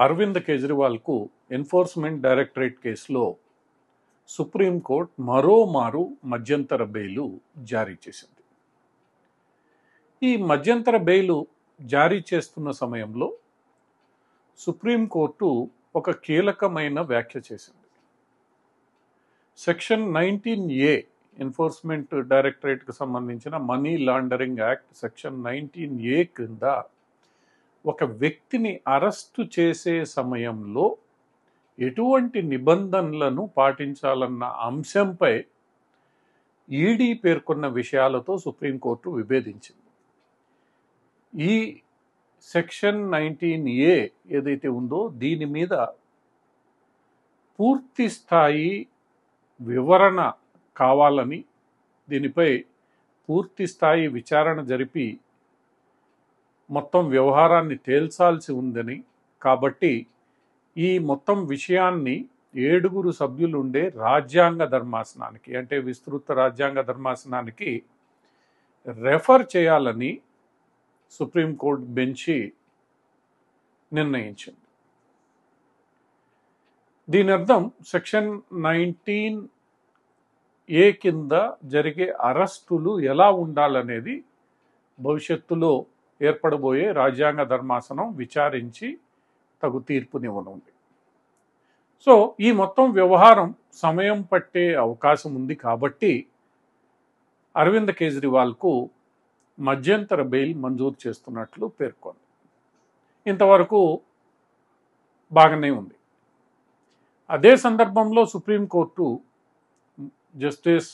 Arvind కేజ్రీవాల్కు enforcement directorate కేసులో supreme court మరోమారు మధ్యంతర బెయిలు జారీ చేసింది. ఈ మధ్యంతర బెయిలు జారీ చేస్తున్న సమయంలో సుప్రీంకోర్టు ఒక కీలకమైన వ్యాఖ్య చేసింది. సెక్షన్ 19A ఎన్ఫోర్స్మెంట్ డైరెక్టరేట్కి సంబంధించిన money laundering act section 19A క్రింద ఒక వ్యక్తిని అరెస్టు చేసే సమయంలో ఎటువంటి నిబంధనలను పాటించాలన్న అంశంపై ఈడీ పేర్కొన్న విషయాలతో సుప్రీంకోర్టు విభేదించింది. ఈ సెక్షన్ 19A ఏదైతే ఉందో దీని మీద పూర్తి స్థాయి వివరణ కావాలని, దీనిపై పూర్తి స్థాయి విచారణ జరిపి మొత్తం వ్యవహారాన్ని తేల్చాల్సి ఉందని, కాబట్టి ఈ మొత్తం విషయాన్ని 7 సభ్యులుండే రాజ్యాంగ ధర్మాసనానికి, అంటే విస్తృత రాజ్యాంగ ధర్మాసనానికి రెఫర్ చేయాలని సుప్రీంకోర్టు బెంచి నిర్ణయించింది. దీని అర్థం సెక్షన్ 19A కింద జరిగే అరెస్టులు ఎలా ఉండాలనేది భవిష్యత్తులో ఏర్పడబోయే రాజ్యాంగ ధర్మాసనం విచారించి తగు తీర్పునివ్వనుంది. సో ఈ మొత్తం వ్యవహారం సమయం పట్టే అవకాశం ఉంది కాబట్టి అరవింద్ కేజ్రీవాల్కు మధ్యంతర బెయిల్ మంజూరు చేస్తున్నట్లు పేర్కొంది. ఇంతవరకు బాగానే ఉంది. అదే సందర్భంలో సుప్రీంకోర్టు జస్టిస్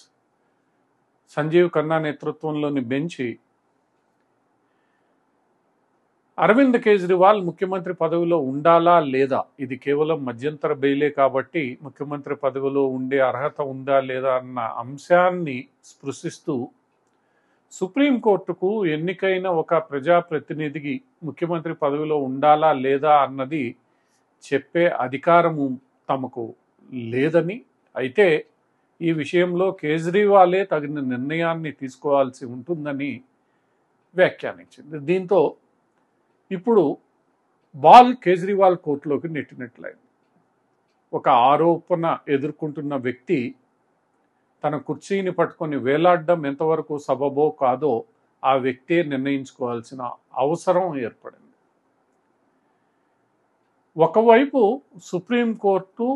సంజీవ్ ఖన్నా నేతృత్వంలోని బెంచి అరవింద్ కేజ్రీవాల్ ముఖ్యమంత్రి పదవిలో ఉండాలా లేదా, ఇది కేవలం మధ్యంతర బెయిలే కాబట్టి ముఖ్యమంత్రి పదవిలో ఉండే అర్హత ఉందా లేదా అన్న అంశాన్ని స్పృశిస్తూ సుప్రీంకోర్టుకు ఎన్నికైన ఒక ప్రజాప్రతినిధికి ముఖ్యమంత్రి పదవిలో ఉండాలా లేదా అన్నది చెప్పే అధికారము తమకు లేదని, అయితే ఈ విషయంలో కేజ్రీవాలే తగిన నిర్ణయాన్ని తీసుకోవాల్సి ఉంటుందని వ్యాఖ్యానించింది. దీంతో ఇప్పుడు బాల్ కేజ్రీవాల్ కోర్టులోకి నెట్టినట్లయింది. ఒక ఆరోపణ ఎదుర్కొంటున్న వ్యక్తి తన కుర్చీని పట్టుకొని వేలాడడం ఎంతవరకు సబబో కాదో ఆ వ్యక్తే నిర్ణయించుకోవాల్సిన అవసరం ఏర్పడింది. ఒకవైపు సుప్రీంకోర్టు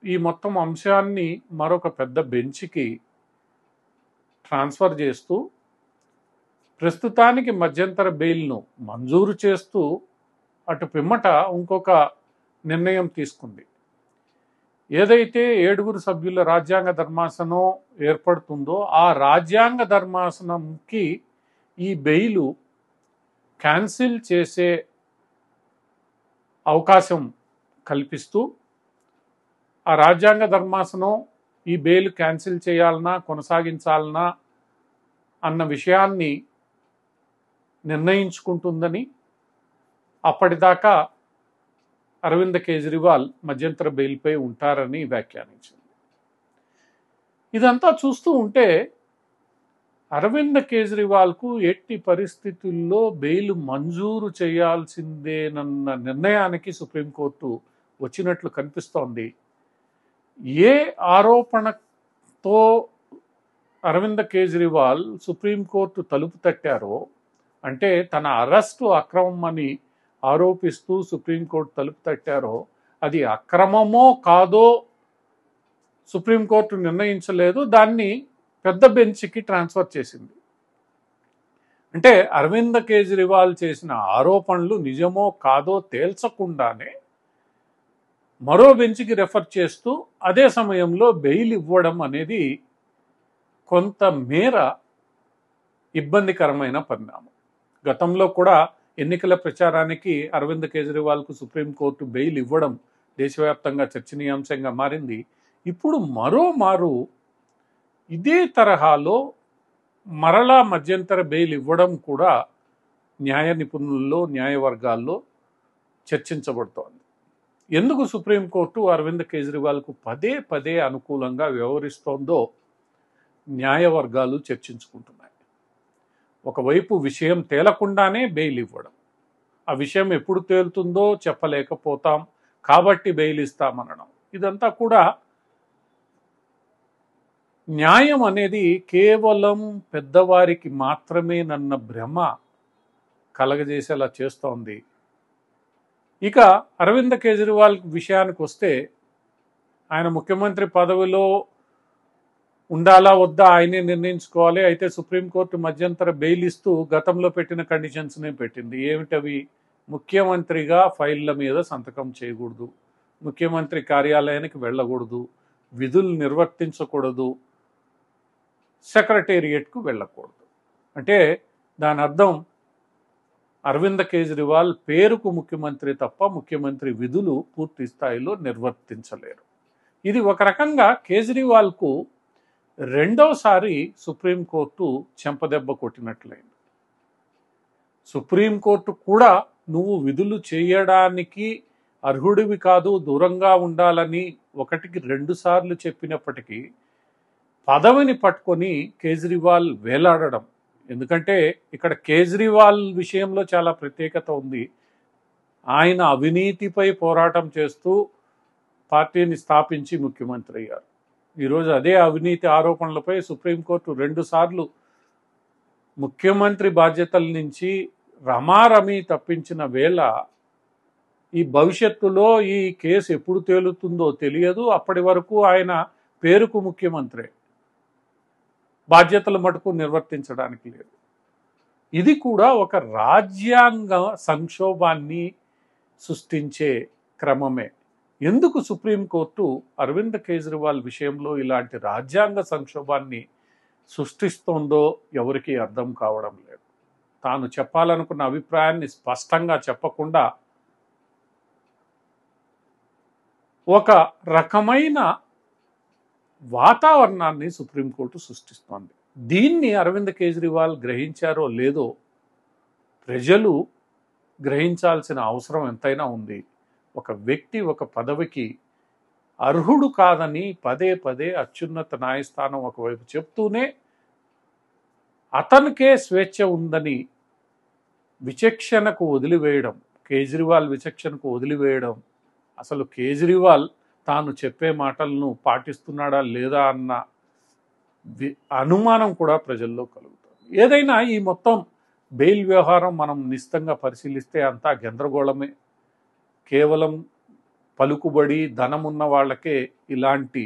ఈ మొత్తం అంశాన్ని మరొక పెద్ద బెంచ్కి ట్రాన్స్ఫర్ చేస్తూ ప్రస్తుతానికి మధ్యంతర బెయిల్ను మంజూరు చేస్తూ అటు పిమ్మట ఇంకొక నిర్ణయం తీసుకుంది. ఏదైతే 7 సభ్యుల రాజ్యాంగ ధర్మాసనం ఏర్పడుతుందో ఆ రాజ్యాంగ ధర్మాసనంకి ఈ బెయిలు క్యాన్సిల్ చేసే అవకాశం కల్పిస్తూ ఆ రాజ్యాంగ ధర్మాసనం ఈ బెయిల్ క్యాన్సిల్ చేయాలన్నా కొనసాగించాలన్నా అన్న విషయాన్ని నిర్ణయించుకుంటుందని, అప్పటిదాకా అరవింద్ కేజ్రీవాల్ మధ్యంతర బెయిల్పై ఉంటారని వ్యాఖ్యానించింది. ఇదంతా చూస్తూ ఉంటే అరవింద్ కేజ్రీవాల్కు ఎట్టి పరిస్థితుల్లో బెయిల్ మంజూరు చేయాల్సిందేనన్న నిర్ణయానికి సుప్రీంకోర్టు వచ్చినట్లు కనిపిస్తోంది. ఏ ఆరోపణతో అరవింద్ కేజ్రీవాల్ సుప్రీంకోర్టు తలుపు తట్టారో, అంటే తన అరెస్టు అక్రమం అని ఆరోపిస్తూ సుప్రీంకోర్టు తలుపు తట్టారో అది అక్రమమో కాదో సుప్రీంకోర్టు నిర్ణయించలేదు, దాన్ని పెద్ద బెంచ్కి ట్రాన్స్ఫర్ చేసింది. అంటే అరవింద్ కేజ్రీవాల్ చేసిన ఆరోపణలు నిజమో కాదో తేల్చకుండానే మరో బెంచ్కి రెఫర్ చేస్తూ అదే సమయంలో బెయిల్ ఇవ్వడం అనేది కొంత మేర ఇబ్బందికరమైన పరిణామం. గతంలో కూడా ఎన్నికల ప్రచారానికి అరవింద్ కేజ్రీవాల్కు సుప్రీంకోర్టు బెయిల్ ఇవ్వడం దేశవ్యాప్తంగా చర్చనీయాంశంగా మారింది. ఇప్పుడు మరోమారు ఇదే తరహాలో మరలా మధ్యంతర బెయిల్ ఇవ్వడం కూడా న్యాయ నిపుణుల్లో, న్యాయవర్గాల్లో చర్చించబడుతోంది. ఎందుకు సుప్రీంకోర్టు అరవింద్ కేజ్రీవాల్కు పదే పదే అనుకూలంగా వ్యవహరిస్తోందో న్యాయవర్గాలు చర్చించుకుంటున్నాయి. ఒకవైపు విషయం తేలకుండానే బెయిల్ ఇవ్వడం, ఆ విషయం ఎప్పుడు తేలుతుందో చెప్పలేకపోతాం, కాబట్టి బెయిల్ ఇస్తామనడం, ఇదంతా కూడా న్యాయం అనేది కేవలం పెద్దవారికి మాత్రమే నన్న భ్రమ కలగజేసేలా చేస్తోంది. ఇక అరవింద్ కేజ్రీవాల్ విషయానికి వస్తే, ఆయన ముఖ్యమంత్రి పదవిలో ఉండాలా వద్దా ఆయనే నిర్ణయించుకోవాలి. అయితే సుప్రీంకోర్టు మధ్యంతర బెయిల్ ఇస్తూ గతంలో పెట్టిన కండిషన్స్నే పెట్టింది. ఏమిటవి? ముఖ్యమంత్రిగా ఫైళ్ళ మీద సంతకం చేయకూడదు, ముఖ్యమంత్రి కార్యాలయానికి వెళ్ళకూడదు, విధులు నిర్వర్తించకూడదు, సెక్రటేరియట్కు వెళ్ళకూడదు. అంటే దాని అర్థం అరవింద్ కేజ్రీవాల్ పేరుకు ముఖ్యమంత్రి తప్ప ముఖ్యమంత్రి విధులు పూర్తి స్థాయిలో నిర్వర్తించలేరు. ఇది ఒక రకంగా కేజ్రీవాల్కు రెండోసారి సుప్రీంకోర్టు చెంపదెబ్బ కొట్టినట్లయింది. సుప్రీంకోర్టు కూడా నువ్వు విధులు చేయడానికి అర్హుడివి కాదు, దూరంగా ఉండాలని ఒకటికి 2 సార్లు చెప్పినప్పటికీ పదవిని పట్టుకొని కేజ్రీవాల్ వేలాడడం. ఎందుకంటే ఇక్కడ కేజ్రీవాల్ విషయంలో చాలా ప్రత్యేకత ఉంది. ఆయన అవినీతిపై పోరాటం చేస్తూ పార్టీని స్థాపించి ముఖ్యమంత్రి అయ్యారు. ఈరోజు అదే అవినీతి ఆరోపణలపై సుప్రీంకోర్టు 2 సార్లు ముఖ్యమంత్రి బాధ్యతల నుంచి రమారమి తప్పించిన వేళ ఈ భవిష్యత్తులో ఈ కేసు ఎప్పుడు తేలుతుందో తెలియదు. అప్పటి వరకు ఆయన పేరుకు ముఖ్యమంత్రి, బాధ్యతలు మటుకు నిర్వర్తించడానికి లేదు. ఇది కూడా ఒక రాజ్యాంగ సంక్షోభాన్ని సృష్టించే క్రమమే. ఎందుకు సుప్రీంకోర్టు అరవింద్ కేజ్రీవాల్ విషయంలో ఇలాంటి రాజ్యాంగ సంక్షోభాన్ని సృష్టిస్తోందో ఎవరికీ అర్థం కావడం లేదు. తాను చెప్పాలనుకున్న అభిప్రాయాన్ని స్పష్టంగా చెప్పకుండా ఒక రకమైన వాతావరణాన్ని సుప్రీంకోర్టు సృష్టిస్తోంది. దీన్ని అరవింద్ కేజ్రీవాల్ గ్రహించారో లేదో ప్రజలు గ్రహించాల్సిన అవసరం ఎంతైనా ఉంది. ఒక వ్యక్తి ఒక పదవికి అర్హుడు కాదని పదే పదే అత్యున్నత న్యాయస్థానం ఒకవైపు చెప్తూనే అతనికే స్వేచ్ఛ ఉందని విచక్షణకు వదిలివేయడం, కేజ్రీవాల్ విచక్షణకు వదిలివేయడం, అసలు కేజ్రీవాల్ తాను చెప్పే మాటలను పాటిస్తున్నాడా లేదా అన్న అనుమానం కూడా ప్రజల్లో కలుగుతుంది. ఏదైనా ఈ మొత్తం బెయిల్ వ్యవహారం మనం నిశితంగా పరిశీలిస్తే అంతా గందరగోళమే. కేవలం పలుకుబడి ధనమున్న వాళ్ళకే ఇలాంటి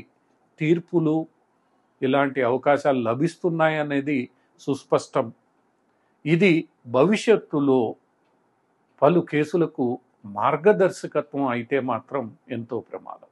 తీర్పులు, ఇలాంటి అవకాశాలు లభిస్తున్నాయనేది సుస్పష్టం. ఇది భవిష్యత్తులో పలు కేసులకు మార్గదర్శకత్వం అయితే మాత్రం ఎంతో ప్రమాదం.